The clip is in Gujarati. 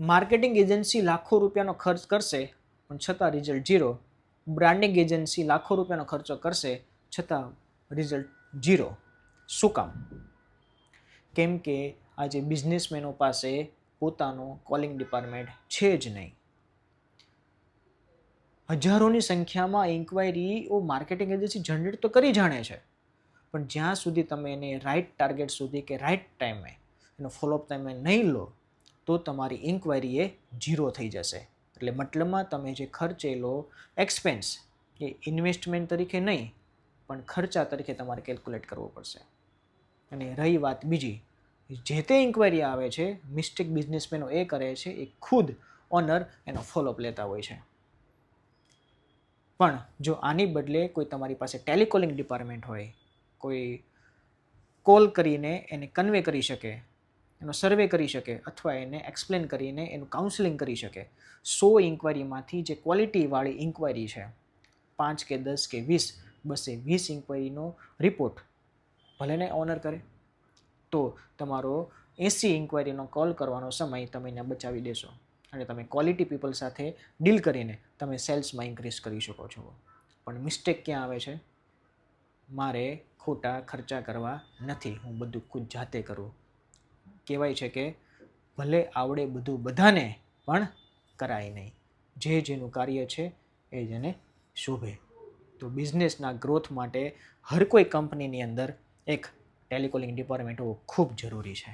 માર્કેટિંગ એજન્સી લાખો રૂપિયાનો ખર્ચ કરશે પણ છતાં રિઝલ્ટ ઝીરો. બ્રાન્ડિંગ એજન્સી લાખો રૂપિયાનો ખર્ચો કરશે છતાં રિઝલ્ટ ઝીરો. શું કામ? કેમ કે આજે બિઝનેસમેનો પાસે પોતાનો કોલિંગ ડિપાર્ટમેન્ટ છે જ નહીં. હજારોની સંખ્યામાં ઇન્ક્વાયરીઓ માર્કેટિંગ એજન્સી જનરેટ તો કરી જાણે છે, પણ જ્યાં સુધી તમે એને રાઇટ ટાર્ગેટ સુધી કે રાઇટ ટાઈમે એનો ફોલોઅપ તમે નહીં લો તો તમારી ઇન્ક્વાયરી એ ઝીરો થઈ જશે. એટલે મતલબમાં તમે જે ખર્ચેલો એક્સપેન્સ એ ઇન્વેસ્ટમેન્ટ તરીકે નહીં પણ ખર્ચા તરીકે તમારે કેલ્ક્યુલેટ કરવો પડશે. અને રહી વાત બીજી, જે તે ઇન્ક્વાયરી આવે છે મિસ્ટેક બિઝનેસમેનો એ કરે છે એ ખુદ ઓનર એનો ફોલોઅપ લેતા હોય છે. પણ જો આની બદલે કોઈ તમારી પાસે ટેલિકોલિંગ ડિપાર્ટમેન્ટ હોય, કોઈ કોલ કરીને એને કન્વે કરી શકે, એનો સર્વે કરી શકે અથવા એને એક્સપ્લેન કરીને એનું કાઉન્સેલિંગ કરી શકે. 100 ઇન્ક્વાયરીમાંથી જે ક્વોલિટીવાળી ઇન્ક્વાયરી છે 5 કે 10 કે 20, બસ એ 20 ઇન્ક્વાયરીનો રિપોર્ટ ભલે ને ઓનર કરે તો તમારો 80 ઇન્ક્વાયરીનો કોલ કરવાનો સમય તમે એને બચાવી દેશો અને તમે ક્વોલિટી પીપલ સાથે ડીલ કરીને તમે સેલ્સમાં ઇન્ક્રીઝ કરી શકો છો. પણ મિસ્ટેક ક્યાં આવે છે? મારે ખોટા ખર્ચા કરવા નથી, હું બધું ખુદ જાતે કરું. કહેવાય છે કે ભલે આવડે બધું બધાને પણ કરાય નહીં. જેનું કાર્ય છે એ જેને શોભે. તો બિઝનેસના ગ્રોથ માટે હર કોઈ કંપનીની અંદર એક ટેલિકોલિંગ ડિપાર્ટમેન્ટ હોવું ખૂબ જરૂરી છે.